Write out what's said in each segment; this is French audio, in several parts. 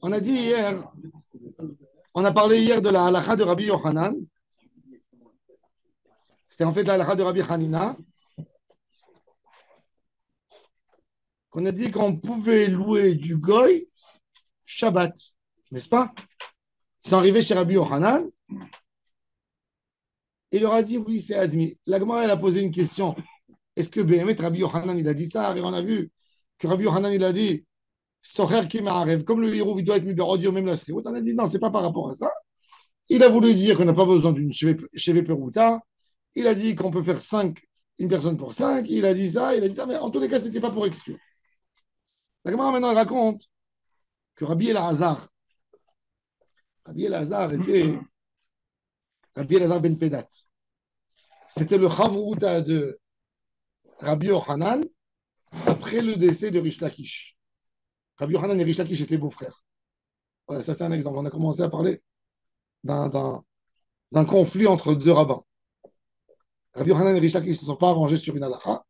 On a dit hier, on a parlé hier de la halakha de Rabbi Yochanan. C'était en fait la halakha de Rabbi Hanina. Qu'on a dit qu'on pouvait louer du goy Shabbat, n'est-ce pas? Ils sont arrivés chez Rabbi Yochanan. Il leur a dit oui, c'est admis. La Gemara, elle a posé une question. Est-ce que Béhémet, Rabbi Yochanan, il a dit ça? Et on a vu que Rabbi Yochanan, il a dit Socher qui m'arrive, comme le héros, il doit être mis audio, même la srivout. On a dit non, c'est pas par rapport à ça. Il a voulu dire qu'on n'a pas besoin d'une cheve peruta. Il a dit qu'on peut faire 5, une personne pour 5. Il a dit ça, mais en tous les cas, ce n'était pas pour exclure. La Gemara maintenant elle raconte que Rabbi Elazar était Rabbi Elazar ben Pedat. C'était le chavruta de Rabbi Yochanan après le décès de Rish Lakish. Rabbi Yochanan et Rish Lakish étaient beaux-frères. Voilà, ça c'est un exemple. On a commencé à parler d'un conflit entre deux rabbins. Rabbi Yochanan et Rish Lakish ne se sont pas arrangés sur une halakha.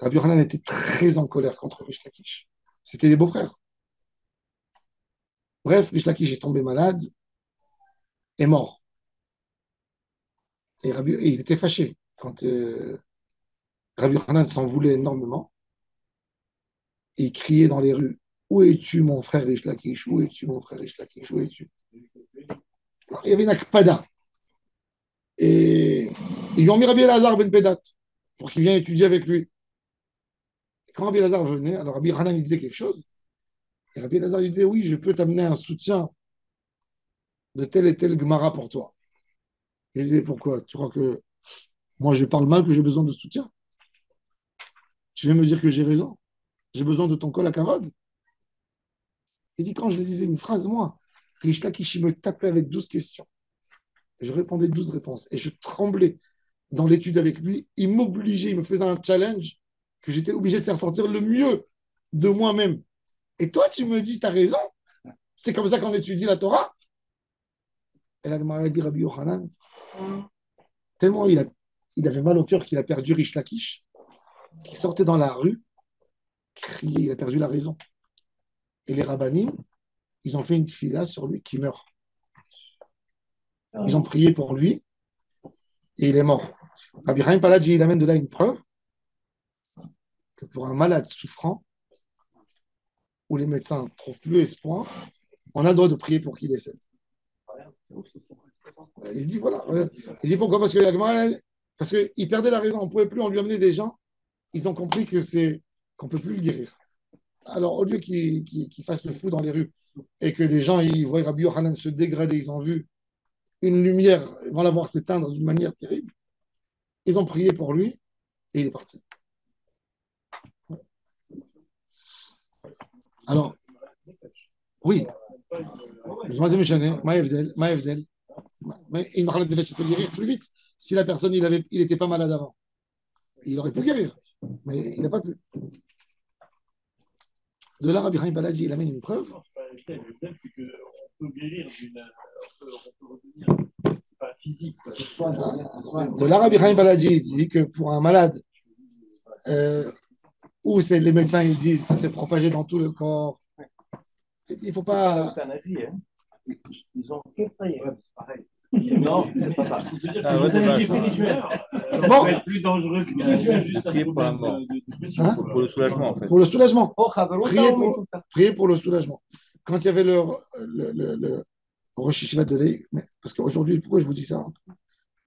Rabbi Yochanan était très en colère contre Rish Lakish. C'était des beaux-frères. Bref, Rish Lakish est tombé malade et mort. Et ils étaient fâchés quand Rabbi Yochanan s'en voulait énormément. Et il criait dans les rues: où es-tu, mon frère Rish Lakish? Où es-tu, mon frère Rish Lakish? Où es-tu? Alors, il y avait une akpada. Et ils lui ont mis Rabbi Elazar ben Pedat pour qu'il vienne étudier avec lui. Et quand Rabbi Elazar venait, alors Rabbi Hanan il disait quelque chose. Et Rabbi Elazar lui disait: oui, je peux t'amener un soutien de tel et tel Gemara pour toi. Il disait: pourquoi? Tu crois que moi je parle mal, que j'ai besoin de soutien? Tu viens me dire que j'ai raison? J'ai besoin de ton col à carode? Il dit: quand je lui disais une phrase, moi, Rish Lakish me tapait avec 12 questions. Et je répondais 12 réponses. Et je tremblais dans l'étude avec lui. Il m'obligeait, il me faisait un challenge que j'étais obligé de faire sortir le mieux de moi-même. Et toi, tu me dis: tu as raison. C'est comme ça qu'on étudie la Torah. Et la Gemara dit: Rabbi Yochanan, tellement il avait mal au cœur qu'il a perdu Rish Lakish, qui sortait dans la rue, criait, il a perdu la raison. Et les rabbinim, ils ont fait une fila sur lui qui meurt. Ils ont prié pour lui et il est mort. Rabbi Chaim Paladji, il amène de là une preuve que pour un malade souffrant, où les médecins ne trouvent plus espoir, on a le droit de prier pour qu'il décède. Il dit voilà. Il dit pourquoi? Parce qu'il perdait la raison. On ne pouvait plus, on lui amenait des gens. Ils ont compris qu'on ne peut plus le guérir. Alors, au lieu qu'il fasse le fou dans les rues et que les gens ils voient Rabbi Yochanan se dégrader, ils ont vu une lumière, ils vont la voir s'éteindre d'une manière terrible. Ils ont prié pour lui et il est parti. Alors, oui. Mais il m'a peut guérir plus vite. Si la personne, il n'était pas malade avant, il aurait pu guérir. Mais il n'a pas pu. De là, Rabbi Chaim Baladji, il amène une preuve. Le problème, c'est qu'on peut guérir on peut revenir. C'est pas physique. De là, Rabbi Chaim Baladji dit que pour un malade, où c'est les médecins ils disent ça s'est propagé dans tout le corps, il ne faut pas. Ils ont que prier. C'est pareil. Non, c'est pas ça. Ça Bon. peut être plus dangereux que juste un problème de pour le soulagement, en fait. Pour le soulagement. Oh, Priez pour le soulagement. Quand il y avait le Rosh Hashanah de l'Eï, parce qu'aujourd'hui, pourquoi je vous dis ça?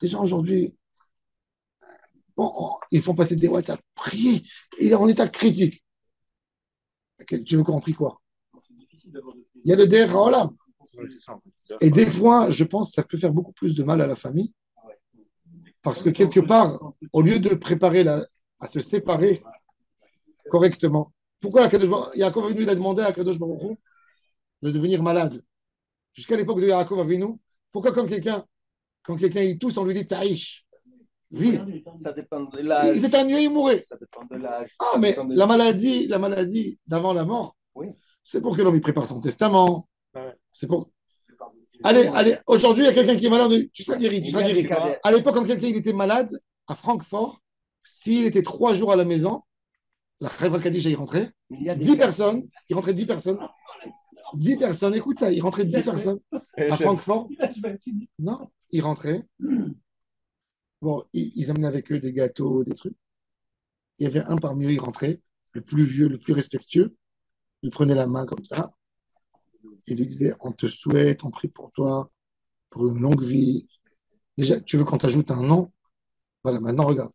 Les gens aujourd'hui, bon, ils font passer des WhatsApp. Priez, il est en état critique. Okay, tu veux qu'on prie quoi? Il y a le Der Haolam. Et des fois, je pense que ça peut faire beaucoup plus de mal à la famille. Parce que quelque part, au lieu de préparer à se séparer correctement, pourquoi Yaakov Avinu il a demandé à Kadosh Baruch Hu de devenir malade? Jusqu'à l'époque de Yaakov Avinu, pourquoi quand quelqu'un il tousse, on lui dit Taïch? Oui. Ça dépend de l'âge. Il s'est ennuyé, il mourait. Ça dépend de l'âge. Ah, mais la maladie d'avant la mort, oui. C'est pour que l'homme il prépare son testament. C'est pour. Allez, aujourd'hui, il y a quelqu'un qui est malade, tu seras guéri. À l'époque, quand quelqu'un il était malade, à Francfort, s'il était 3 jours à la maison, la Chevra Kadisha, il rentrait, 10 personnes, il rentrait 10 personnes, 10 personnes, écoute ça, il rentrait 10 personnes à Francfort. Je vais finir. Non, ils rentraient. Bon, ils amenaient avec eux des gâteaux, des trucs. Il y avait un parmi eux, il rentrait, le plus vieux, le plus respectueux. Il prenait la main comme ça et lui disait, on te souhaite, on prie pour toi, pour une longue vie. Déjà, tu veux qu'on t'ajoute un nom? Voilà, maintenant regarde.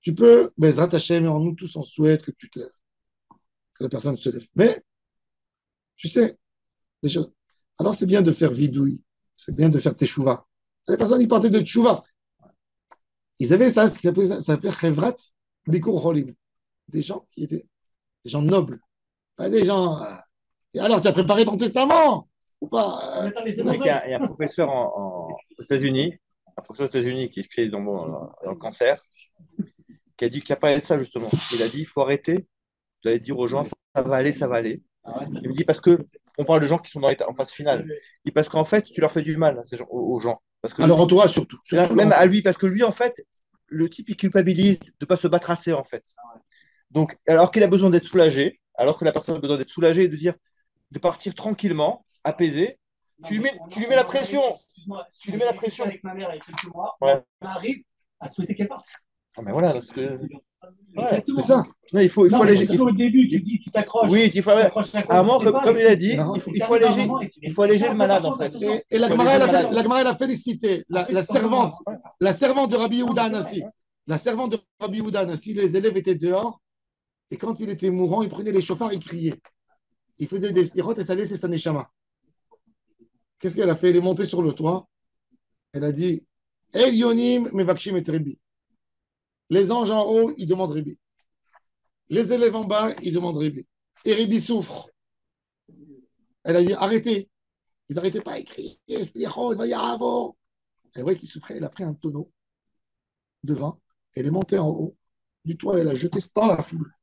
Tu peux, Bezrat Hashem, mais nous tous on souhaite que tu te lèves, que la personne se lève. Mais, tu sais, les choses. Alors c'est bien de faire vidouille, c'est bien de faire teshuva. Les personnes, ils partaient de teshuva. Ils avaient ça, ça s'appelait Chevrat Bikur Cholim. Des gens qui étaient des gens nobles, pas des gens. Et alors, tu as préparé ton testament ou pas? Attends, mais c'est Tu sais pour qu'il y ça. a un professeur aux États-Unis, un professeur aux États-Unis qui est spécialisé dans le cancer, qui a dit qu'il n'y a pas de ça justement. Il a dit il faut arrêter d'aller dire aux gens ça va aller, ça va aller. Il me dit parce que on parle de gens qui sont en phase finale. Il dit parce qu'en fait tu leur fais du mal à aux gens. Parce que Alors, entourage surtout. même à lui, parce que lui en fait, le type il culpabilise de ne pas se battre assez en fait. Donc alors qu'il a besoin d'être soulagé, alors que la personne a besoin d'être soulagée et de dire de partir tranquillement, apaisé, tu lui mets la pression. Excuse-moi, Tu lui mets la pression. avec ma mère il y a quelques mois, Ouais. on arrive à souhaiter qu'elle parte. Ah, mais voilà, parce que. Exactement. C'est ça. Non, il faut Non, mais alléger. parce qu'au début, tu dis, tu t'accroches. Oui, il faut. Tu t'accroches à quoi, À un moment, tu sais pas, comme et il a tu- dit, Non. il faut alléger, il faut alléger le malade en fait. Et la Gemara, elle a félicité la servante de Rabbi Yehuda Anassi. La servante de Rabbi Yehuda Anassi, les élèves étaient dehors, et quand il était mourant, il prenait les chauffards, il criait. Il faisait des stirotes et ça laissait sa neshama. Qu'est-ce qu'elle a fait? Elle est montée sur le toit. Elle a dit El Yonim Mevakshim et Rebi. Les anges en haut, ils demandent Rebi. Les élèves en bas, ils demandent Rebi. Et Rebi souffre. Elle a dit arrêtez. Ils n'arrêtaient pas à crier Slichot, Vayaravo. Elle voyait qu'il souffrait. Elle a pris un tonneau de vin. Elle est montée en haut du toit. Elle a jeté dans la foule.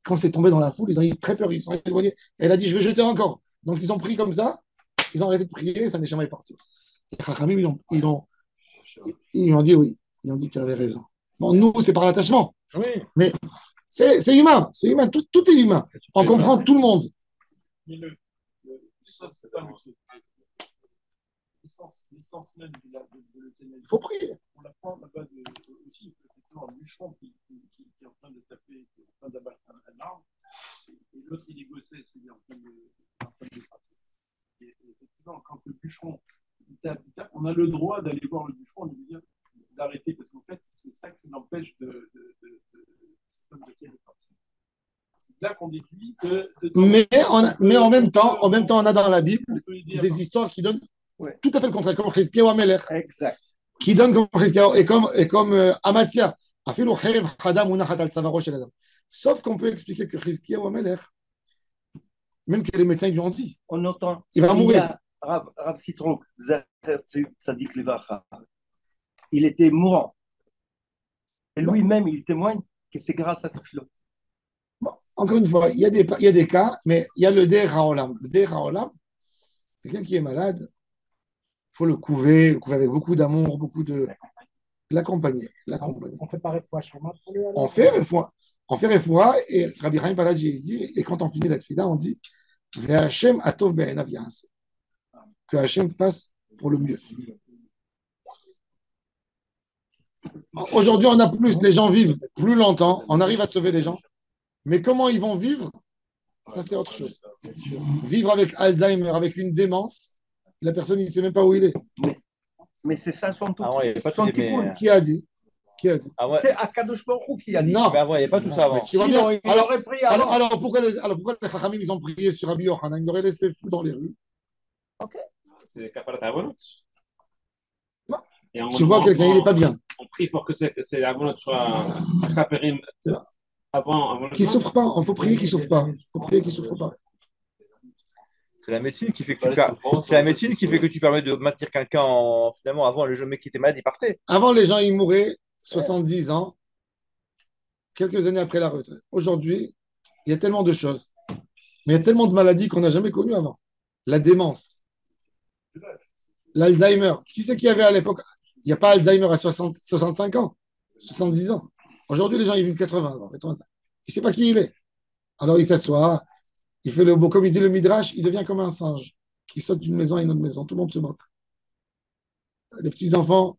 Quand c'est tombé dans la foule, ils ont eu très peur. Ils sont éloignés. Elle a dit je vais jeter encore. Donc ils ont pris comme ça. Ils ont arrêté de prier. Ça n'est jamais parti. Les Chachamim, ils lui ont dit oui. Ils ont dit tu avais raison. Bon, nous, c'est par l'attachement. Oui. Mais c'est humain. C'est humain. Tout est humain. On comprend tout le monde. Mais c'est pas l'essence même de l'euthanasie. Il faut prier. On l'apprend là-bas aussi, effectivement, un bûcheron qui est en train de taper, qui est en train d'abattre un arbre, et l'autre il négocie, c'est-à-dire en train de frapper. Et effectivement, quand le bûcheron il tape, on a le droit d'aller voir le bûcheron et de lui dire d'arrêter, parce qu'en fait, c'est ça qui l'empêche de partir. C'est là qu'on déduit que. Mais en même temps, on a dans la Bible des histoires qui donnent tout à fait le contraire, comme Chizkiyahu Amelech, Exact. qui donne comme Chizkiyahu et comme Amatia. Afilu cherev chadam munachat al tzavaro shel adam. Sauf qu'on peut expliquer que Chizkiyahu Amelech, même que les médecins lui ont dit, On entend. il va mourir. Y a Rav Citron, Zacher Tzadik Levacha, il était mourant. Et lui-même, il témoigne que c'est grâce à Tufilo. Bon, encore une fois, il y a des cas, mais il y a le Der Haolam. Le Der Haolam, quelqu'un qui est malade, il faut le couver avec beaucoup d'amour, beaucoup de. L'accompagner. On fait pareil pour Hachama pour lui. On fait Refoua, et Rabbi Chaim Paladji dit, et quand on finit la tefila, on dit Ve'Hashem atov be'enav ya'aseh. Que Hachem fasse pour le mieux. Aujourd'hui, on a plus, les gens vivent plus longtemps, on arrive à sauver les gens, mais comment ils vont vivre, ça c'est autre chose. Vivre avec Alzheimer, avec une démence, la personne, il ne sait même pas où il est. Mais c'est ça son tout. Ah ouais, il n'y avait pas Son tout petit mais... Qui a dit? Ah ouais. C'est Akadosh Baruch Hu qui a dit. Non. Mais avant, il n'y avait pas tout ça avant. Tu vois bien. Sinon, il aurait pris avant. Alors pourquoi les Chachamim, ils ont prié sur Rabbi Yochanan? Ils l'auraient laissé fou dans les rues. C'est Kafarat Avonot. Non. Et Tu vois quelqu'un, il n'est pas bien. On prie pour que c'est Avonot soit Chaperim avant. Qui ne souffre pas. Il faut prier qu'il ne souffre pas. Il faut prier qu'il ne souffre pas. C'est la médecine qui fait que tu permets de maintenir quelqu'un en. Finalement, avant, le jeune mec qui était malade, il partait. Avant, les gens, ils mouraient 70 ans, quelques années après la retraite. Aujourd'hui, il y a tellement de choses. Mais il y a tellement de maladies qu'on n'a jamais connues avant. La démence, l'Alzheimer. Qui c'est qu'il y avait à l'époque? Il n'y a pas Alzheimer à 65 ans, 70 ans. Aujourd'hui, les gens, ils vivent 80 ans. 85. Il ne sait pas qui il est. Alors, il s'assoit, Il fait le beau, comme il dit le Midrash, il devient comme un singe qui saute d'une maison à une autre maison. Tout le monde se moque. Les petits-enfants,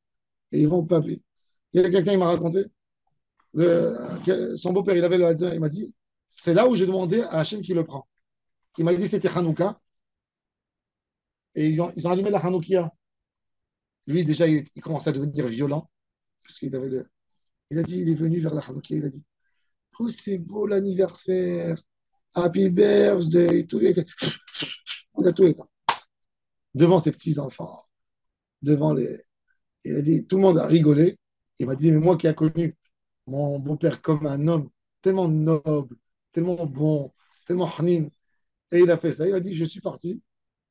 et ils vont au papier. Il y a quelqu'un qui m'a raconté, son beau-père, il avait le Hadza, il m'a dit, c'est là où j'ai demandé à Hachem qui le prend. Il m'a dit, c'était Hanouka, et ils ont allumé la Hanoukia. Lui, déjà, il commençait à devenir violent, parce qu'il avait le... Il a dit, il est venu vers la Hanoukia, il a dit, oh, c'est beau l'anniversaire, happy birthday, tout. Il a tout éteint. Devant ses petits-enfants, devant les... Il a dit, tout le monde a rigolé. Il m'a dit, mais moi qui ai connu mon beau-père comme un homme tellement noble, tellement bon, tellement hanin, et il a fait ça. Il a dit, je suis parti.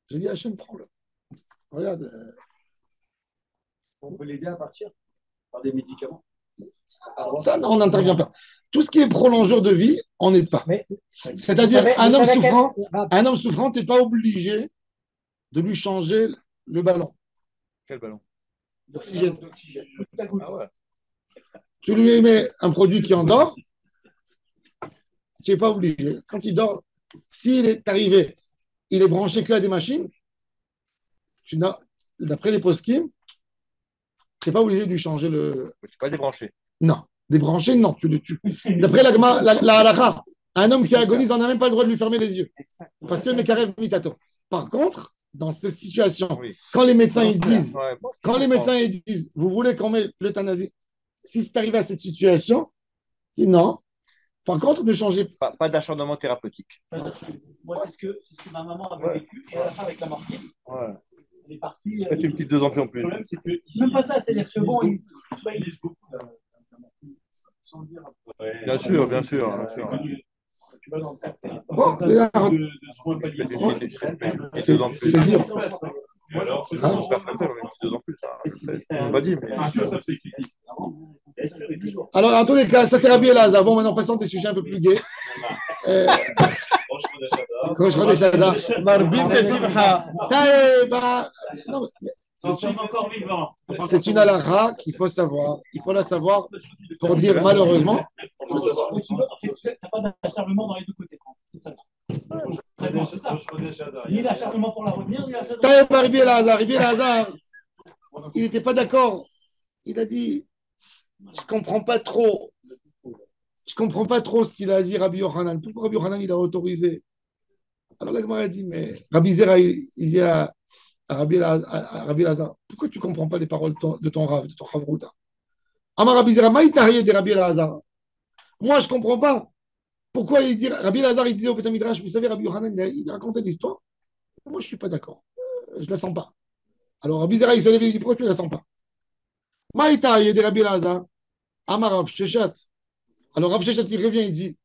J'ai dit, Hachem, prends-le. Regarde, On peut l'aider à partir par des médicaments. ça, non, on n'intervient pas. Tout ce qui est prolongeur de vie, on n'aide pas. Mais C'est-à-dire, vous un homme souffrant, tu n'es pas obligé de lui changer le ballon Quel ballon? d'oxygène. Ah ouais. Tu lui mets un produit qui endort, tu n'es pas obligé. Quand il dort, s'il est arrivé, il est branché que à des machines, d'après les post-kim, tu n'es pas obligé de lui changer le. Tu peux pas le débrancher. Non, débranché, non, tu le tues. D'après la halakha, un homme qui agonise, on n'a même pas le droit de lui fermer les yeux. Parce que le Mekarev Mitato. Par contre, dans ces situations, Oui. quand les médecins ils disent, Ouais, bon, quand les médecins ils disent, vous voulez qu'on mette l'euthanasie, si c'est arrivé à cette situation, dis non. Par contre, ne changez pas. pas d'acharnement thérapeutique. Moi, c'est ce que ma maman avait Ouais. vécu. Et à la fin, avec la morphine, Ouais. elle est partie. Faites une petite dose en plus en Le plus. problème, c'est que. Même pas ça, c'est-à-dire que bon, il laisse beaucoup la morphine sans le dire. Bien sûr, bien sûr. Bien sûr. Tu vas dans certains Bon, c'est-à-dire, de soins palliatifs. c'est dire. Et alors, c'est Ah, bon. j'espère que ça fait une petite dose en plus. On m'a dit, mais. Bien sûr, ça fait critique. Alors, en tous les cas, ça c'est Rabbi Elazar. Bon, maintenant, passons à des sujets un peu plus gays. Rosh Chodesh Adar. Marbim Besimcha. Taïba. Non, mais Nous sommes encore vivants. c'est une halakha qu'il faut savoir. Il faut la savoir pour dire malheureusement. Il faut savoir. En fait, tu n'as pas d'acharnement dans les deux côtés. C'est ça. Vraiment, c'est ça. Ni l'acharnement pour la revenir, ni l'acharnement. Taïba Rabbi Elazar. Rabbi Elazar, il n'était pas d'accord. Il a dit, je ne comprends pas trop. Je comprends pas trop ce qu'il a dit Rabbi Yochanan. Pourquoi Rabbi Yochanan il a autorisé? Alors la Gemara a dit, mais Rabbi Zera, il dit à Rabbi Elazar, pourquoi tu ne comprends pas les paroles de ton Rav, de ton Chavruta? Amar Rabbi Zera, maïtarié de Rabbi Elazar. Moi, je ne comprends pas. Pourquoi il dit, Rabbi Elazar, il disait au Beth Midrash, vous savez, Rabbi Yochanan, il a raconté l'histoire. Moi, je ne suis pas d'accord. Je ne la sens pas. Alors Rabbi Zera, il se lève et il dit, pourquoi tu ne la sens pas? Maïtarié de Rabbi Elazar. Amar Rav Sheshat. Alors Rav Sheshat, il revient, il dit,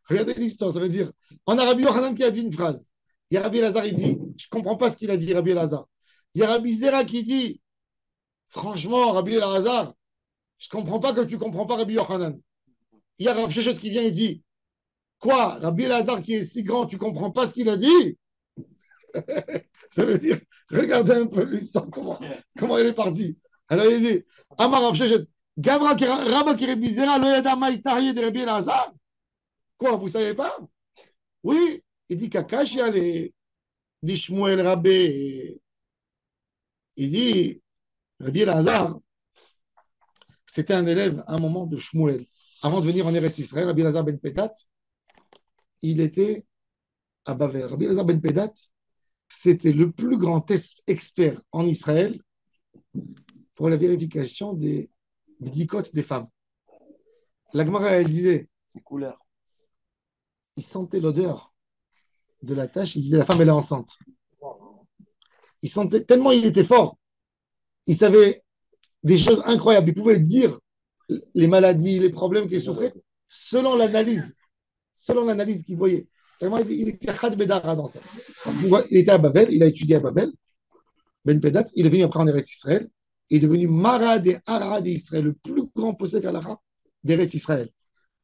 regardez l'histoire, ça veut dire, on a Rabbi Yochanan qui a dit une phrase. Il y a Rabbi Elazar, il dit, je ne comprends pas ce qu'il a dit, Rabbi Elazar. Il y a Rabbi Zera qui dit, franchement, Rabbi Elazar, je ne comprends pas que tu ne comprends pas Rabbi Yochanan. Il y a Rav Sheshet qui vient et dit, quoi, Rabbi Elazar qui est si grand, tu ne comprends pas ce qu'il a dit? Ça veut dire, regardez un peu l'histoire, comment elle est partie. Alors il dit, Amar Rav Sheshet, Gavra Rabba qui Rabbi Zera, lo yada maïtarié de Rabbi Elazar. Quoi, vous ne savez pas? Oui, il dit Kakash, il y a les Shmuel Rabbe. Il dit Rabbi Elazar, c'était un élève à un moment de Shmuel. Avant de venir en Eretz Israël, Rabbi Elazar ben Pedat, il était à Bavel. Rabbi Elazar ben Pedat, c'était le plus grand expert en Israël pour la vérification des bdikot des femmes. La Gemara, elle disait, Les couleurs. il sentait l'odeur de la tâche, il disait la femme elle est enceinte. Il sentait tellement il était fort, il savait des choses incroyables. Il pouvait dire les maladies, les problèmes qu'il souffrait selon l'analyse qu'il voyait. Vraiment, il était Khad Bedara dans ça. Il était à Babel, il a étudié à Babel, Ben Pedat, il est venu après en Eretz Israël, il est devenu Mara des Hara d'Israël, le plus grand possède Alara d'Eretz Israël.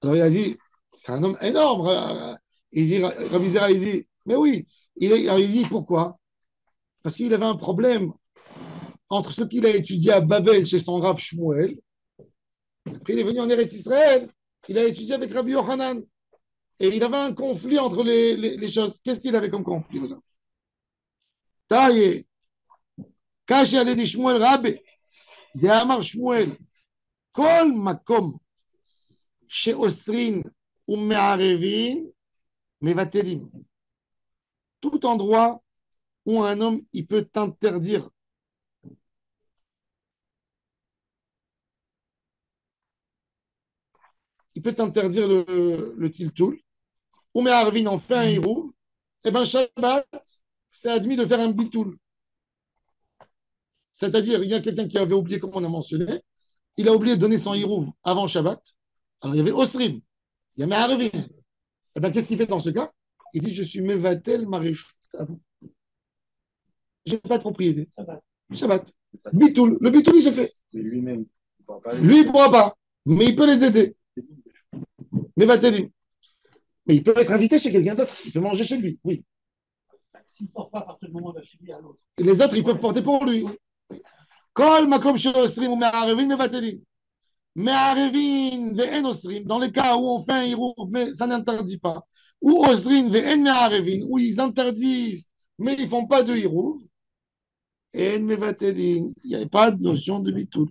Alors il a dit, c'est un homme énorme. Il dit, Rabbi Zera, il dit, mais oui. Il dit, pourquoi? Parce qu'il avait un problème entre ce qu'il a étudié à Babel chez son Rav Shmuel. Après, il est venu en Eretz Israël. Il a étudié avec Rabbi Yochanan. Et il avait un conflit entre les choses. Qu'est-ce qu'il avait comme conflit? Regarde. Taïe, Kashi allait dit Shmuel Rabbe, de Amar Shmuel, Kol Makom, chez Osrin ou Me'arevin, Mevatelim. Tout endroit où un homme, il peut t'interdire. Il peut t'interdire le tiltoul. Ou Me'arevin en fait un hirouv. Eh bien, Shabbat, c'est admis de faire un bitoul. C'est-à-dire, il y a quelqu'un qui avait oublié, comme on a mentionné, il a oublié de donner son hirouv avant Shabbat. Alors, il y avait Osrim, il y a Me'arevin. Eh bien, qu'est-ce qu'il fait dans ce cas? Il dit, je suis Mevatel Maréchou. Je n'ai pas de propriété. Shabbat. Bitoul. Le bitoul, il se fait. Lui-même, Lui, il ne pourra pas. Mais il peut les aider. Mevatelim. Mais il peut être invité chez quelqu'un d'autre. Il peut manger chez lui. Oui. s'il ne porte pas à partir du moment d'un chili à l'autre. Et les autres, ils peuvent porter pour lui. Kol makom she'osrim ou me'arevin mevatelim. Me'arevin ve'en osrim. Dans les cas où on fait un hirouv, mais ça n'interdit pas. Ou osrim ve'en me'arevin, où ils interdisent, mais ils ne font pas de hirouv. En mevatelim. Il n'y a pas de notion de bitoul.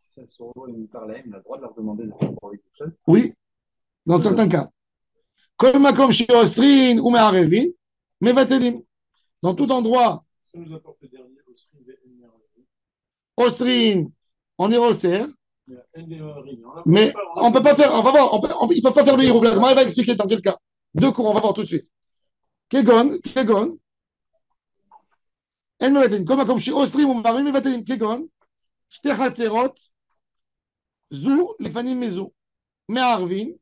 Si son roi il parlait, il a le droit de leur demander de faire pour lui tout seul. Oui, dans certains cas. Kol makom she'osrin ou me'arevin, mevatelim. Dans tout endroit, Ça nous apporte le dernier aussi, osrin, on est osser, mais mais on ne peut pas faire, on va voir, ils ne peuvent pas faire le hirouv. La Gemara va expliquer dans quel cas. Deux cours, on va voir tout de suite. Kegon, en mevatelim. Kol makom she'osrin ou me'arevin, mevatelim. Kegon, שתי חצרות, זו לפנים מזו, מערבין,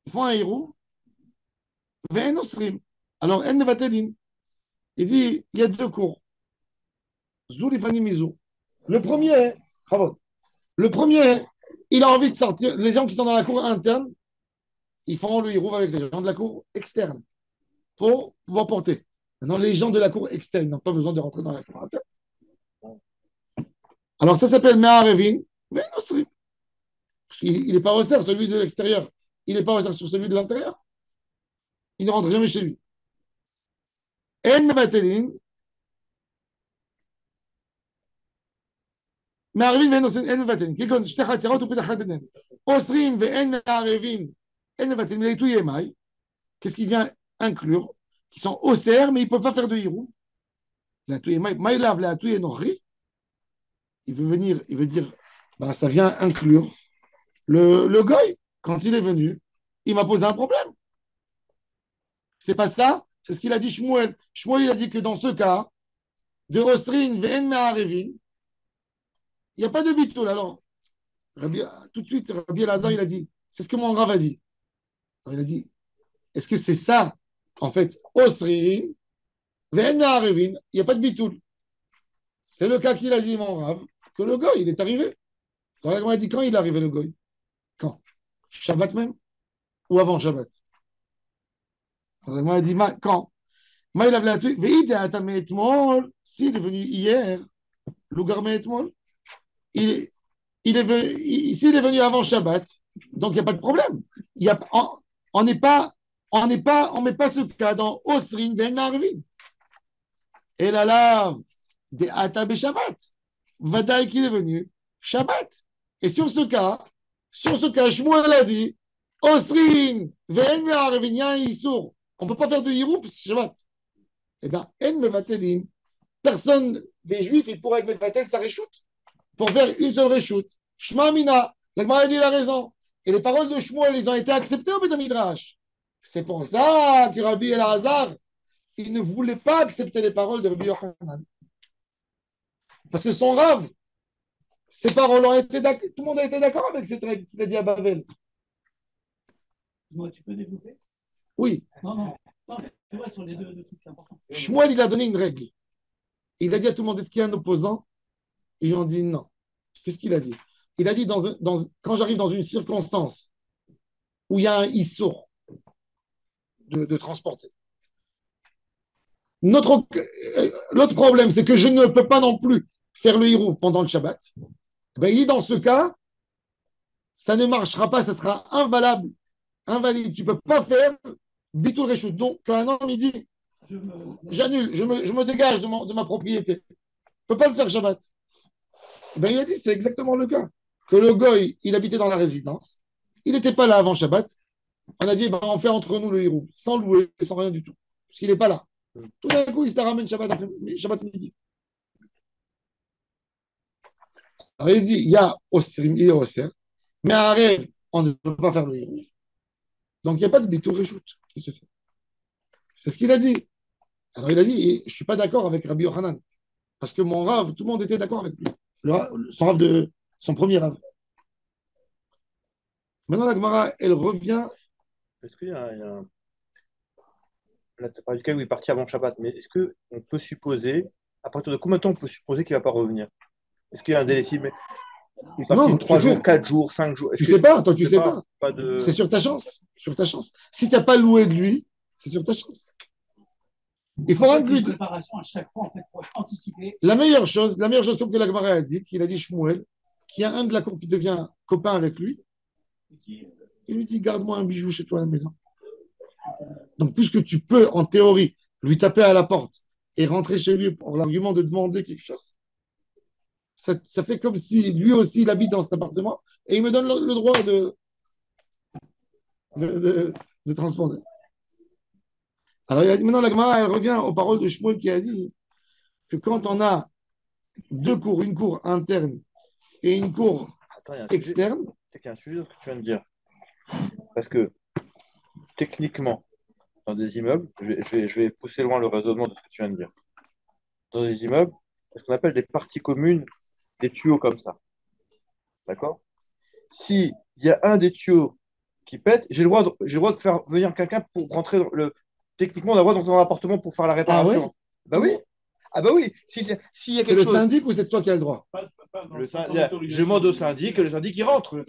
ils font un hirouv, ואין אוסרים. Alors, אין מבטלים. Il dit, il y a deux cours. Zou לפנים מזו. Le premier, le premier, il a envie de sortir. Les gens qui sont dans la cour interne, ils font le hirouv avec les gens de la cour externe pour pouvoir porter. Maintenant, les gens de la cour externe n'ont pas besoin de rentrer dans la cour interne. Alors, ça s'appelle Me'arevin, mais Nosrim. Il n'est pas resserre, celui de l'extérieur. Il n'est pas resserre sur celui de l'intérieur. Il ne rentre jamais chez lui. En Mevatelin, Me'arevin, mais En Mevatelin. Kikon, Shte Chatzerot ou Petachat Benem. Osrim, ve'en Me'arevin, En Mevatelin, les Touyemai. Qu'est-ce qu'il vient inclure? Qui sont osser, mais ils ne peuvent pas faire de hirouv. La Touyemai, Maïlav, la Touyenochri. Il veut venir, il veut dire, ben, ça vient inclure le goy. Quand il est venu, il m'a posé un problème. C'est pas ça, c'est ce qu'il a dit Shmuel. Shmuel, il a dit que dans ce cas, de Osrin ve'en me'arevin, il n'y a pas de bitoul. Alors, tout de suite, Rabbi Elazar, il a dit, c'est ce que mon Rav a dit. Alors, il a dit, est-ce que c'est ça, en fait, Osrin ve'en me'arevin, il n'y a pas de bitoul. C'est le cas qu'il a dit, mon Rav, que le goy, il est arrivé. Alors, on a dit, quand il est arrivé, le goy? Quand? Shabbat même? Ou avant Shabbat? Alors, on a dit, quand? S'il est venu hier, il, s'il est venu avant Shabbat, donc il n'y a pas de problème. On n'est pas, on ne met pas ce cas dans Osrin Ben Marvin. Et là, des Atab et Shabbat. Vadaï qu'il est venu Shabbat. Et sur ce cas, Shmuel a dit Osrin Ben Marvin, il y a un Issour. On ne peut pas faire de Hirouf Shabbat. Eh bien, En Mevatelim, personne des Juifs, il pourrait être Mevatel sa réchoute pour faire une seule réchoute. Shma Mina, la Gemara a dit la raison. Et les paroles de Shmuel, ils ont été acceptées au Beth Midrash. C'est pour ça que Rabbi Elazar, il ne voulait pas accepter les paroles de Rabbi Yochanan. Parce que son Rav, ses paroles ont été d'accord, tout le monde a été d'accord avec cette règle qu'il a dit à Babel. Moi, tu peux développer? Oui. Non, c'est vrai, sur les deux trucs, c'est important. Shmuel, il a donné une règle. Il a dit à tout le monde, est-ce qu'il y a un opposant? Ils lui ont dit non. Qu'est-ce qu'il a dit? Il a dit, quand j'arrive dans une circonstance où il y a un issour de transporter. L'autre problème, c'est que je ne peux pas non plus faire le hirouf pendant le Shabbat. Ben, il dit, dans ce cas, ça ne marchera pas, ça sera invalable invalide. Tu ne peux pas faire bitul reshut. Donc, quand un homme il dit j'annule, je me dégage de ma propriété, je ne peux pas le faire Shabbat. Eh ben, il a dit c'est exactement le cas. Que le goy, il habitait dans la résidence, il n'était pas là avant Shabbat. On a dit ben, on fait entre nous le hirouv, sans louer, sans rien du tout. Parce qu'il n'est pas là. Tout d'un coup, il se ramène Shabbat midi. Alors, il dit il y a Osrim, il y a Osser, mais à un rêve, on ne peut pas faire le hirouv. Donc, il n'y a pas de bitou reshoot qui se fait. C'est ce qu'il a dit. Alors, il a dit, je ne suis pas d'accord avec Rabbi Yochanan, parce que mon rave, tout le monde était d'accord avec lui. Son rave de son premier rave. Maintenant, la Gemara, elle revient. Est-ce qu'il y a, là, tu parles du cas où il est parti avant Shabbat, mais est-ce qu'on peut supposer, à partir de combien de temps on peut supposer qu'il ne va pas revenir? Est-ce qu'il y a un délai cible? Il est parti Non, 3 jours, 4 jours, 5 jours. Tu ne sais pas, toi, tu ne sais pas. Pas de... C'est sur ta chance. Sur ta chance. Si tu n'as pas loué de lui, c'est sur ta chance. Il faudra que lui. Préparation à chaque fois, en fait, pour anticiper. La meilleure chose que la Gemara a dit, qu'il a dit Shmuel, qu'il y a un de la cour qui devient copain avec lui, il lui dit garde-moi un bijou chez toi à la maison. Donc, puisque tu peux, en théorie, lui taper à la porte et rentrer chez lui pour l'argument de demander quelque chose, ça fait comme si lui aussi il habite dans cet appartement et il me donne le droit de transponder. Alors, il a dit maintenant, la Gemara, elle revient aux paroles de Shmuel qui a dit que quand on a deux cours, une cour interne et une cour externe. C'est qu'il y a un sujet dans ce que tu viens de dire. Parce que techniquement, dans des immeubles, je vais pousser loin le raisonnement de ce que tu viens de dire. Dans des immeubles, ce qu'on appelle des parties communes, des tuyaux comme ça. D'accord? S'il y a un des tuyaux qui pète, j'ai le droit de faire venir quelqu'un pour rentrer dans le. Techniquement, on a le droit d'entrer dans l'appartement pour faire la réparation. Ah ouais? Bah oui. Ah bah oui. Si y a c'est le syndic ou c'est toi qui as le droit? Je demande au syndic, le syndic il rentre.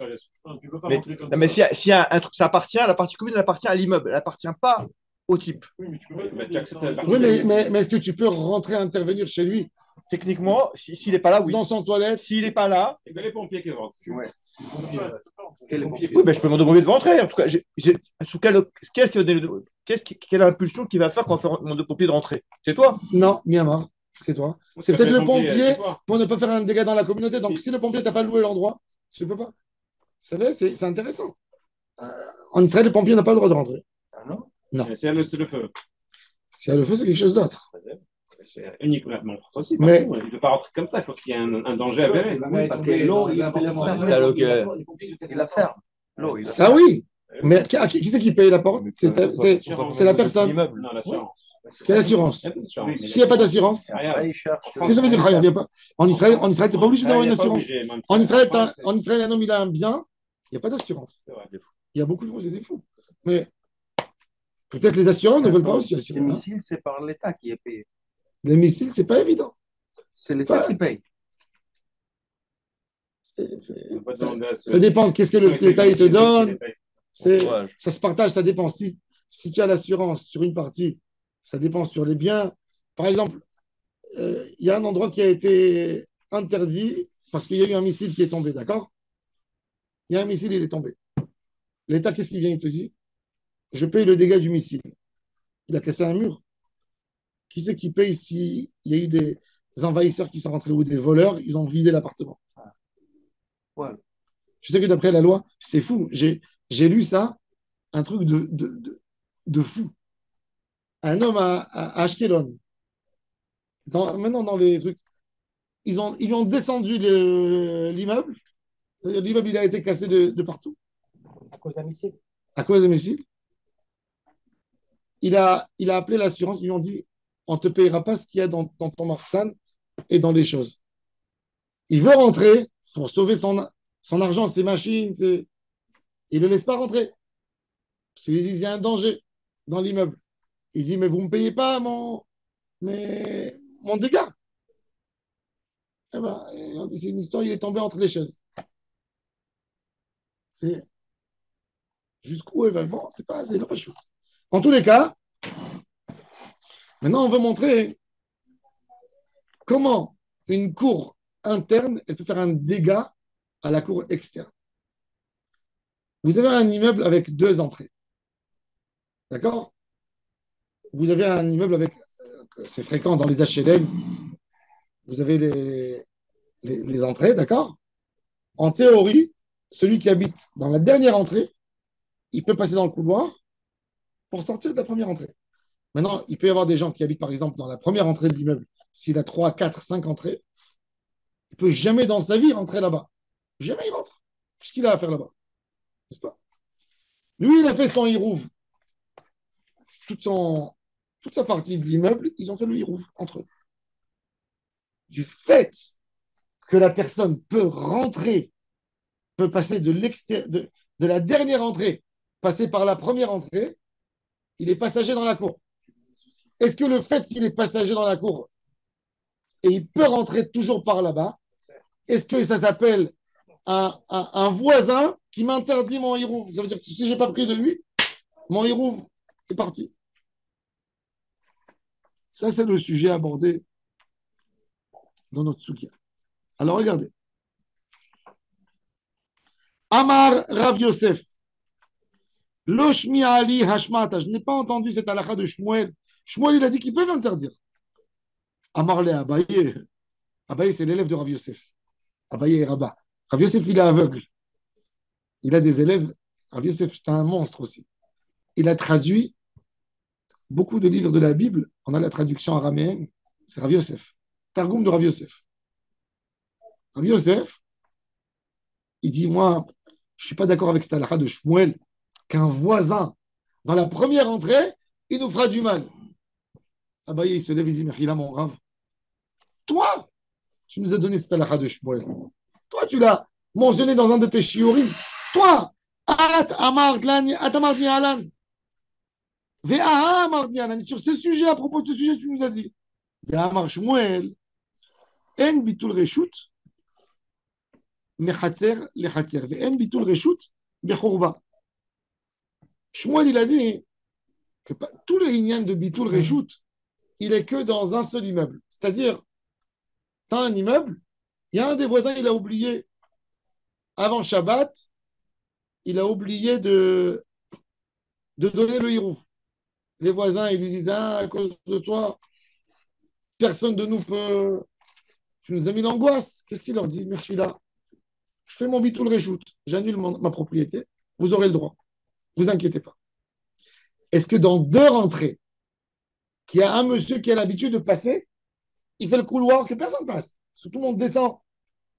Tu peux pas Mais, rentrer comme non, mais ça. s'il y a un truc, ça appartient, la partie commune, elle appartient à l'immeuble, elle n'appartient pas au type. Oui, mais tu peux pas. Oui, mais est-ce que tu peux rentrer intervenir chez lui Techniquement, s'il n'est pas là, oui. dans son toilette? S'il n'est pas là, C'est que les pompiers qui rentrent. Ouais. oui, ben, je peux demander de rentrer. En tout cas, quelle impulsion qui va faire qu'on va faire demander aux pompiers de rentrer? C'est toi? Non, Myanmar, c'est toi. C'est peut-être le pompier c'est toi. pour ne pas faire un dégât dans la communauté. Donc, si le pompier t'a pas loué l'endroit, tu ne peux pas. Vous savez, c'est intéressant. En Israël, le pompier n'a pas le droit de rentrer. Ah non? Non. C'est le feu. Si elle le fait, c'est quelque chose d'autre. C'est uniquement aussi. Mais- Il ne peut pas rentrer comme ça. Il faut qu'il y ait un danger avéré. Parce que l'eau, il la ferme. Il la ferme. L'eau, il la Ça, oui. Mais qui c'est qui paye la porte? C'est la personne. Non, l'assurance. C'est l'assurance. Il y a pas d'assurance. S'il n'y a pas d'assurance, Rien. Ah, il cherche. qu'est-ce que ça veut dire? Il y a pas. En Israël, tu n'es pas obligé d'avoir une Il y a pas assurance. obligé, même. En Israël, un homme, il a un bien, il n'y a pas d'assurance. C'est vrai. Il y a beaucoup de choses, c'est des fous. Mais peut-être les assureurs ne veulent pas aussi Les assurer. Hein. missiles, c'est par l'État qui est payé. Les missiles, c'est pas évident. C'est l'État Ouais. qui paye. Ça dépend. Qu'est-ce que l'État il te donne? Courage. Ça se partage, ça dépend. Si tu as l'assurance sur une partie, ça dépend sur les biens. Par exemple, il y a un endroit qui a été interdit parce qu'il y a eu un missile qui est tombé, d'accord? Il y a un missile, il est tombé. L'État, qu'est-ce qu'il vient? Il te dit, je paye le dégât du missile. Il a cassé un mur. Qui c'est qui paye s'il y a eu des envahisseurs qui sont rentrés ou des voleurs, ils ont vidé l'appartement? Voilà. Tu sais que d'après la loi, c'est fou. J'ai lu ça, un truc de fou. Un homme à Ashkelon, maintenant dans les trucs, ils lui ont descendu l'immeuble. C'est-à-dire l'immeuble, il a été cassé de partout À cause d'un missile. à cause des missiles. Il a appelé l'assurance, ils lui ont dit, on ne te payera pas ce qu'il y a dans ton marsan et dans les choses. Il veut rentrer pour sauver son argent, ses machines. Il ne le laisse pas rentrer. Parce qu'ils disent, il y a un danger dans l'immeuble. Il dit, mais vous ne me payez pas mon dégât. Eh ben, on dit, c'est une histoire, il est tombé entre les chaises. C'est jusqu'où elle va. Bon, c'est pas chute. En tous les cas, maintenant, on veut montrer comment une cour interne, elle peut faire un dégât à la cour externe. Vous avez un immeuble avec deux entrées. D'accord? Vous avez un immeuble avec, c'est fréquent dans les HLM, vous avez les entrées, d'accord? En théorie, celui qui habite dans la dernière entrée, il peut passer dans le couloir pour sortir de la première entrée. Maintenant, il peut y avoir des gens qui habitent, par exemple, dans la première entrée de l'immeuble. S'il a 3, 4, 5 entrées, il ne peut jamais dans sa vie rentrer là-bas. Jamais il rentre. Qu'est-ce qu'il a à faire là-bas? N'est-ce pas? Lui, il a fait son hirouv. Toute, son, toute sa partie de l'immeuble, ils ont fait le hirouv entre eux. Du fait que la personne peut rentrer, peut passer de la dernière entrée, passer par la première entrée, il est passager dans la cour. Est-ce que le fait qu'il est passager dans la cour et il peut rentrer toujours par là-bas, est-ce que ça s'appelle un voisin qui m'interdit mon hirouv? Ça veut dire que si je n'ai pas pris de lui, mon hirouv est parti. Ça, c'est le sujet abordé dans notre soukha. Alors, regardez. Amar Rav Yosef. Loshmi Ali Hashmata. Je n'ai pas entendu cette halakha de Shmuel. Shmuel, il a dit qu'ils peuvent interdire. Amar le Abaye. Abaye, c'est l'élève de Rav Yosef. Abaye est rabat. Rav Yosef, il est aveugle. Il a des élèves. Rav Yosef, c'est un monstre aussi. Il a traduit beaucoup de livres de la Bible. On a la traduction araméenne. C'est Rav Yosef. Targum de Rav Yosef. Rav Yosef, il dit, moi, je ne suis pas d'accord avec cette halakha de Shmuel, qu'un voisin, dans la première entrée, il nous fera du mal. Abaye, il se lève et dit, Mechila, mon rave, toi, tu nous as donné cette halakha de Shmuel. Toi, tu l'as mentionné dans un de tes shiurim. Toi, sur ce sujet, à propos de ce sujet, tu nous as dit. Ve'amar Shmuel, en bitul reshut, mechatzer lechatzer, ve'en bitul reshut, bechorba. Shmuel, il a dit que tout le inyan de bitul reshut, il est que dans un seul immeuble. C'est-à-dire, tu as un immeuble, il y a un des voisins, il a oublié, avant Shabbat, il a oublié de donner le hirou. Les voisins, ils lui disent, ah, à cause de toi, personne de nous peut. Tu nous as mis l'angoisse. Qu'est-ce qu'il leur dit? Merci là. Je fais mon bitul reshoot. J'annule ma propriété. Vous aurez le droit. Ne vous inquiétez pas. Est-ce que dans deux rentrées, qu'il y a un monsieur qui a l'habitude de passer, il fait le couloir que personne passe? Parce que tout le monde descend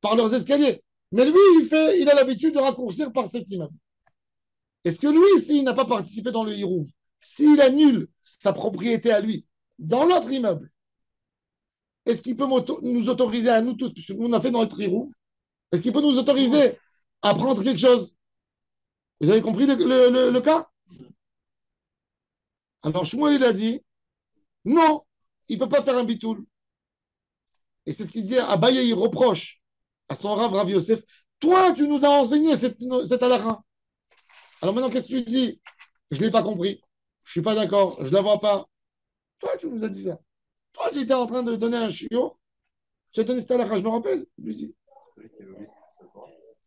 par leurs escaliers. Mais lui, il a l'habitude de raccourcir par cet immeuble. Est-ce que lui, s'il n'a pas participé dans le hirouv, s'il annule sa propriété à lui dans l'autre immeuble, est-ce qu'il peut nous autoriser à nous tous, puisque nous on a fait dans notre hirouv, est-ce qu'il peut nous autoriser à prendre quelque chose? Vous avez compris le cas? Alors Shmuel, il a dit, non, il ne peut pas faire un bitoul. Et c'est ce qu'il dit à Abaye, il reproche à son Rav Yosef, toi, tu nous as enseigné cette halakha. Alors maintenant, qu'est-ce que tu dis? Je ne l'ai pas compris. Je ne suis pas d'accord. Je ne la vois pas. Toi, tu nous as dit ça. Toi, tu étais en train de donner un chiot. Tu as donné cette halakha, je me rappelle. Je lui dis.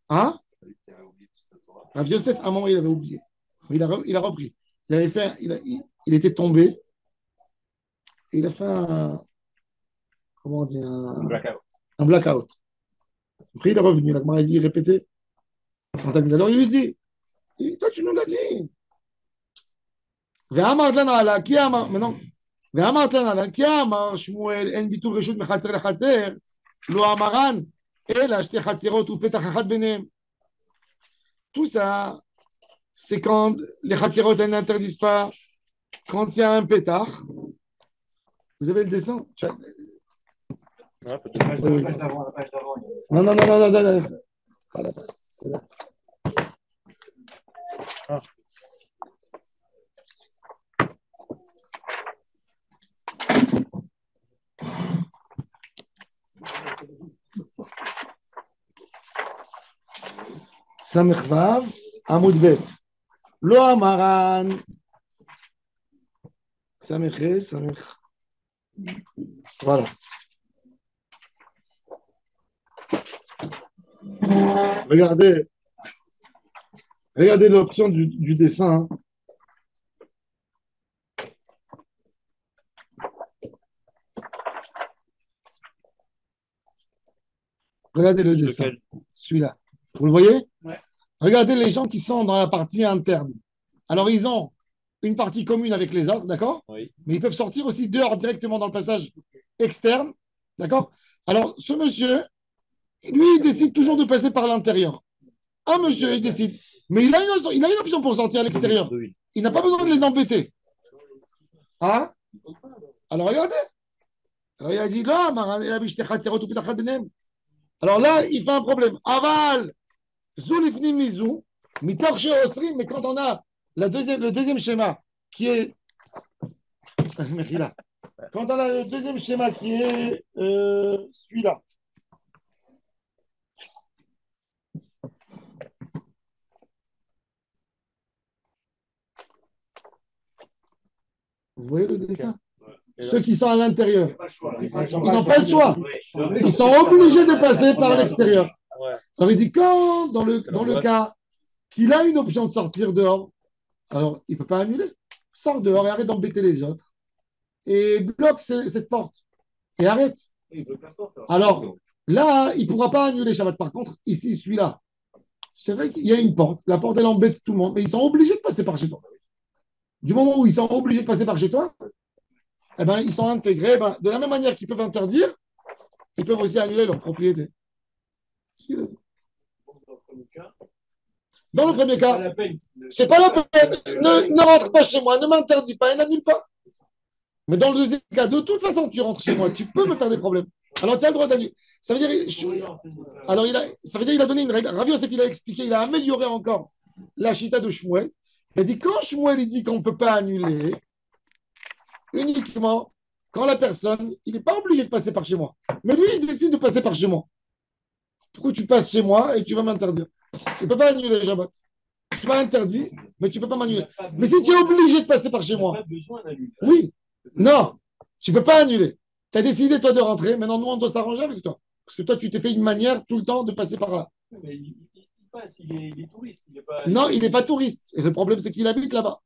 Hein? Rav Yosef, à un moment, il avait oublié. Mais il a repris. Il avait fait, il était tombé. Et il a fait comment on dit, un blackout. Après, il est revenu. La Gemara a dit, répétez. Alors, il lui dit, toi, tu nous l'as dit. maintenant, ואמרת לנהלן, כי אמר שמואל, אין ביטול רשות מחצר לחצר, לא אמרן, אלא שתי חצרות ופתח אחד ביניהם. Tout ça, c'est quand les khatirot n'interdisent pas, quand il y a un pétard. Vous avez le dessin? Ouais, peut-être. Oui. Non, non, non, non, non, non, non. Pas là, c'est là. Ah. סמך ו' עמוד ב' לא המרן סמך ה' סמך voilà. Regardez Regardez l'option du dessin, hein. Regardez le dessin, Lequel? celui-là. Vous le voyez? Ouais. Regardez les gens qui sont dans la partie interne. Alors, ils ont une partie commune avec les autres, d'accord? Oui. Mais ils peuvent sortir aussi dehors directement dans le passage externe, d'accord? Alors, ce monsieur, lui, il décide toujours de passer par l'intérieur. Un monsieur, il décide. Mais il a une option pour sortir à l'extérieur. Oui. Il n'a pas besoin de les embêter. Hein? Alors, regardez. Alors, il a dit, là, alors là, il fait un problème. Aval, Zulifni Mizou, Mitorche Osri, mais quand on a le deuxième schéma qui est. Quand on a le deuxième schéma qui est celui-là. Vous voyez le dessin? Ceux qui sont à l'intérieur. Ils n'ont pas le choix. Ils sont obligés de passer par l'extérieur. Ouais. Alors il dit quand, dans le cas qu'il a une option de sortir dehors, alors il ne peut pas annuler. Sors dehors et arrête d'embêter les autres. Et bloque cette porte. Et arrête. Alors là, il ne pourra pas annuler Shabbat. Par contre, ici, celui-là, c'est vrai qu'il y a une porte. La porte, elle embête tout le monde. Mais ils sont obligés de passer par chez toi. Du moment où ils sont obligés de passer par chez toi, eh ben, ils sont intégrés. Ben, de la même manière qu'ils peuvent interdire, ils peuvent aussi annuler leur propriété. Si, vas-y. Dans le premier cas, c'est pas la peine. Ne rentre pas chez moi, ne m'interdis pas et n'annule pas. Mais dans le deuxième cas, de toute façon, tu rentres chez moi, tu peux me faire des problèmes. Alors, tu as le droit d'annuler. Ça veut dire, alors, ça veut dire qu'il a donné une règle. Rav Yosef, il a expliqué, il a amélioré encore la chita de Shmuel. Il a dit, quand Shmuel il dit qu'on ne peut pas annuler, uniquement quand la personne, il n'est pas obligé de passer par chez moi. Mais lui, il décide de passer par chez moi. Pourquoi tu passes chez moi et tu vas m'interdire? Tu ne peux pas annuler le Shabbat. Je ne suis pas interdit, mais tu ne peux pas m'annuler. Mais si tu es obligé de passer par chez moi, oui, non, tu ne peux pas annuler. Tu as décidé, toi, de rentrer. Maintenant, nous, on doit s'arranger avec toi. Parce que toi, tu t'es fait une manière tout le temps de passer par là. Mais il passe, il est touriste. Non, il n'est pas touriste. Et le problème, c'est qu'il habite là-bas.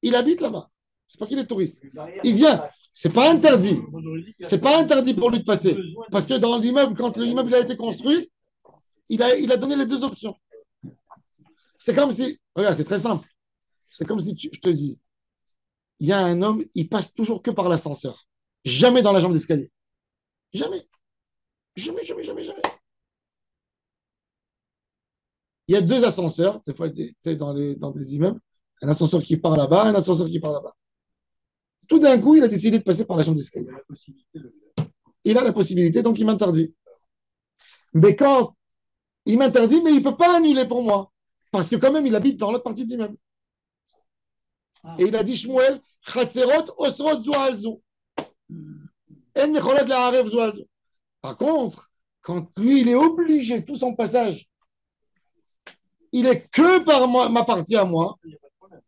Il habite là-bas. C'est pas qu'il est touriste. Il vient. C'est pas interdit. C'est pas interdit pour lui de passer. Parce que dans l'immeuble, quand l'immeuble a été construit, il a donné les deux options. C'est comme si, regarde, c'est très simple. C'est comme si je te dis, il y a un homme, il passe toujours que par l'ascenseur. Jamais dans la jambe d'escalier. Jamais. Jamais, jamais, jamais, jamais. Il y a deux ascenseurs, des fois, dans des immeubles, un ascenseur qui part là-bas, un ascenseur qui part là-bas. Tout d'un coup, il a décidé de passer par la chambre d'escalier. Il a la possibilité, donc il m'interdit. Mais quand il m'interdit, mais il ne peut pas annuler pour moi. Parce que quand même, il habite dans l'autre partie de l'immeuble. Et il a dit, Shmuel, Chatzerot, Osrot, Zoalzo. Par contre, quand lui, il est obligé, tout son passage, il est que par ma partie à moi,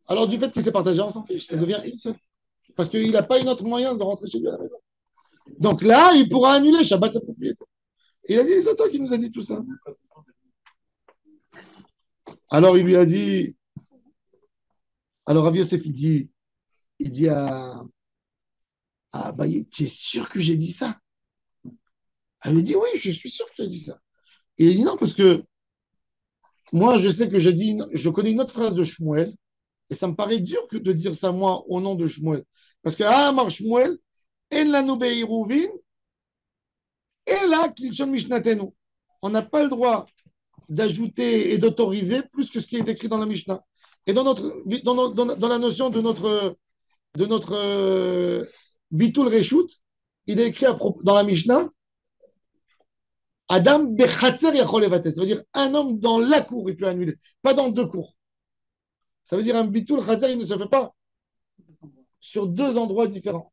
alors du fait que c'est partagé, on s'en fiche, ça devient une seule. Parce qu'il n'a pas une autre moyen de rentrer chez lui à la maison. Donc là, il pourra annuler Shabbat sa propriété. Et il a dit, c'est toi qui nous a dit tout ça. Alors il lui a dit, alors Rav Yosef, il dit à Abaye, tu es sûr que j'ai dit ça? Elle lui dit, oui, je suis sûr que tu as dit ça. Et il dit, non, parce que moi, je sais que je connais une autre phrase de Shmuel, et ça me paraît dur de dire ça, moi, au nom de Shmuel. Parce que, Amar Shmuel, En lanu beiruvin, et là, Kilshon Mishnatenu. On n'a pas le droit d'ajouter et d'autoriser plus que ce qui est écrit dans la Mishnah. Et dans la notion de notre Bitul Reshut, il est écrit dans la Mishnah Adam bechatzer yachol levatet. Ça veut dire un homme dans la cour, il peut annuler, pas dans deux cours. Ça veut dire un Bitul Chatzer, il ne se fait pas sur deux endroits différents.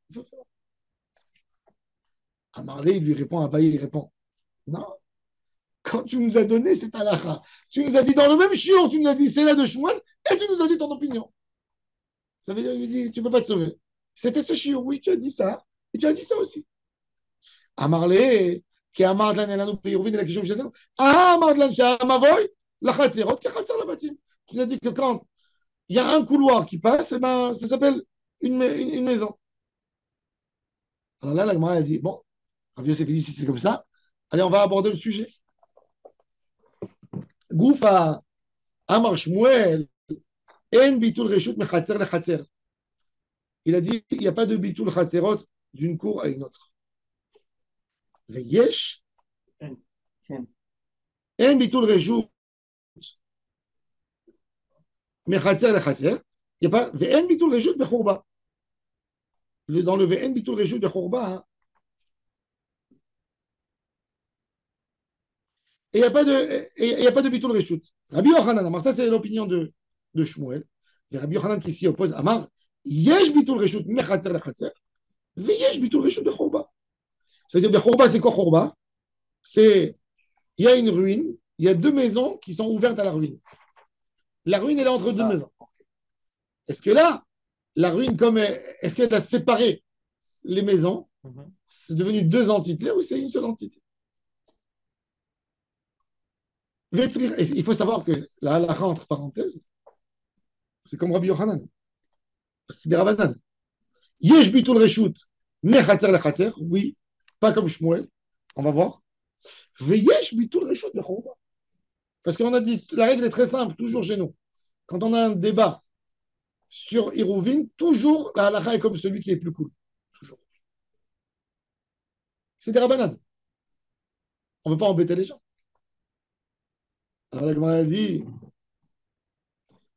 Amarlé, il lui répond, Abaye, il répond non. Quand tu nous as donné cette halakha, tu nous as dit dans le même shiur, tu nous as dit c'est là de Shmuel, et tu nous as dit ton opinion. Ça veut dire, il lui dit, tu ne peux pas te sauver. C'était ce shiur, oui, tu as dit ça, et tu as dit ça aussi. Amarlé, qui a Mardlan et l'anneau Peyurvin et la question que j'ai dit, ah, Mardlan, chez Amavoy, la Chatzerot, qui a Chatzer la Batim. Tu nous as dit que quand il y a un couloir qui passe, eh ben, ça s'appelle une maison. Alors là, la Gemara a dit, bon, Rav Yosef dit, si c'est comme ça, allez, on va aborder le sujet. Goufa, Amar Shmuel, En bitul reshut mechatzer lechatzer. Il a dit, il n'y a pas de bitul chatzerot d'une cour à une autre. Veyesh, En bitul reshut mechatzer lechatzer. Il n'y a pas, ve'en bitul reshut bechorba. Dans le ve'en bitul reshut bechorba, hein, et il n'y a pas de, il y a pas de bitul reshut. Rabbi Yochanan, alors ça c'est l'opinion de Shmuel. Et Rabbi Yochanan qui s'y oppose, Amar, yesh bitul reshut mechatzer lechatzer, veyesh bitul reshut bechorba. C'est-à-dire, bechorba, c'est quoi chorba? C'est, il y a une ruine, il y a deux maisons qui sont ouvertes à la ruine. La ruine, elle est entre deux maisons. Est-ce que là, la ruine, est-ce qu'elle a séparé les maisons? C'est devenu deux entités ou c'est une seule entité? Il faut savoir que la halakha, entre parenthèses, c'est comme Rabbi Yochanan. C'est des Ravanan. Yesh bitul reshut, mechatzer lechatzer, oui, pas comme Shmuel, on va voir. Veyesh bitul reshut bechorba. Parce qu'on a dit, la règle est très simple, toujours chez nous. Quand on a un débat sur Iruvin, toujours la halakha est comme celui qui est plus cool. Toujours. C'est des rabbanan. On ne veut pas embêter les gens. Alors la Gemara a dit,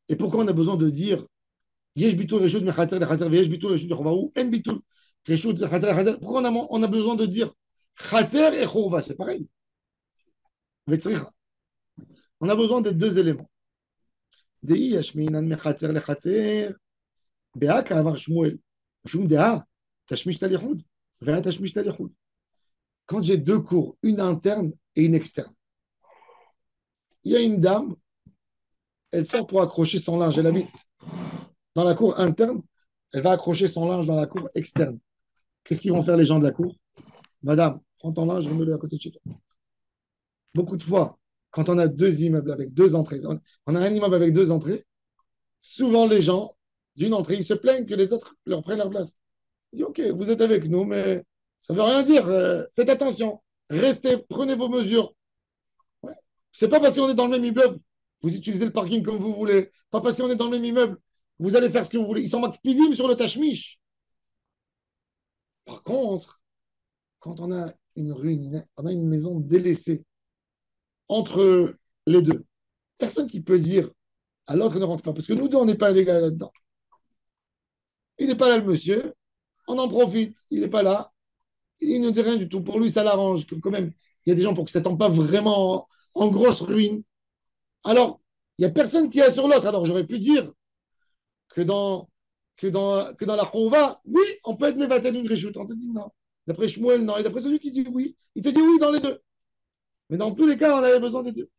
et pourquoi on a besoin de dire Yesh bitul reshut mechatzer lechatzer, veyesh bitul reshut bechorba, ou en bitul reshut mechatzer lechatzer. Pourquoi on a besoin de dire chatzer et chorba? C'est pareil. On a besoin des deux éléments. Dei yashminan mechatzer lechatzer. Béak Amar Shmuel. Shum Dea, Tashmish Talichud. Vera Tashmish Talichud. Quand j'ai deux cours, une interne et une externe, il y a une dame, elle sort pour accrocher son linge. Elle habite dans la cour interne, elle va accrocher son linge dans la cour externe. Qu'est-ce qu'ils vont faire les gens de la cour? Madame, prends ton linge, remets-le à côté de chez toi. Beaucoup de fois, quand on a deux immeubles avec deux entrées, on a un immeuble avec deux entrées, souvent les gens d'une entrée, ils se plaignent que les autres leur prennent leur place. Il dit, OK, vous êtes avec nous, mais ça ne veut rien dire. Faites attention. Restez, prenez vos mesures. Ouais. C'est pas parce qu'on est dans le même immeuble, vous utilisez le parking comme vous voulez. Pas parce qu'on est dans le même immeuble, vous allez faire ce que vous voulez. Ils sont makpidim sur le tashmish. Par contre, quand on a une ruine, on a une maison délaissée entre les deux, personne qui peut dire à l'autre ne rentre pas. Parce que nous deux, on n'est pas légal là-dedans. Il n'est pas là, le monsieur. On en profite. Il n'est pas là. Il ne dit rien du tout. Pour lui, ça l'arrange. Quand même, il y a des gens pour que ça ne tombe pas vraiment en grosse ruine. Alors, il n'y a personne qui est sur l'autre. Alors, j'aurais pu dire que dans la Chouva, oui, on peut être mévatel une réchoute. On te dit non. D'après Shmuel, non. Et d'après celui qui dit oui, il te dit oui dans les deux. Mais dans tous les cas, on avait besoin des deux.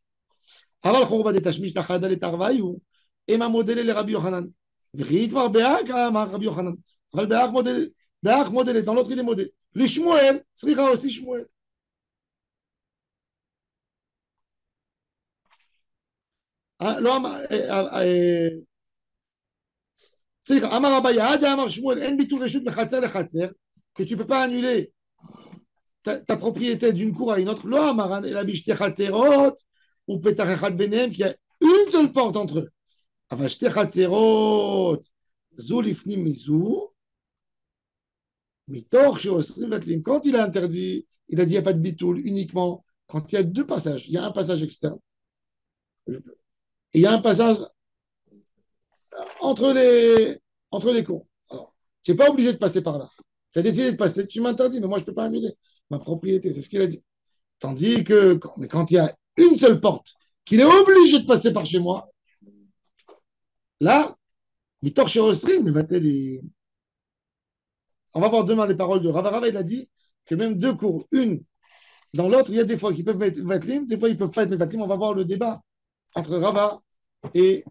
Aval Chouva de Tashmish, Tachada, les Tarvaïou, et ma modèle, les Rabbi Yochanan. V'ritvar Be'ak, Rabbi Yochanan. Aval Be'ak modèle, dans l'autre, il est modèle. Les Shmuel, Sricha aussi Shmuel. Amar Abaya, Amar Shmuel, En bitul reshut mechatzer lechatzer, que tu ne peux pas annuler ta propriété d'une cour à une autre. Lo Amaran el abishte chatzerot, ou petach echad benem, qu'il y a une seule porte entre eux. Avashte chatzerot, zu lifnim mizu, mitor sheosrim vatlim. Quand il a interdit, il a dit il n'y a pas de bitoul, uniquement quand il y a deux passages. Il y a un passage externe. Et il y a un passage entre les cours. Alors, tu n'es pas obligé de passer par là. Tu as décidé de passer, tu m'interdis, mais moi, je ne peux pas annuler ma propriété. C'est ce qu'il a dit. Tandis que quand il y a une seule porte, qu'il est obligé de passer par chez moi, là, mitor sheosrim, mais on va voir demain les paroles de Rava. Rava, il a dit que même deux cours, une dans l'autre, il y a des fois qui peuvent mettre vatlim, des fois ils ne peuvent pas être vatlim. On va voir le débat entre Rava et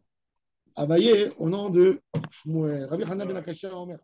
Abaye au nom de Shmuel. Rabbi Hanan ben Akashia Omer.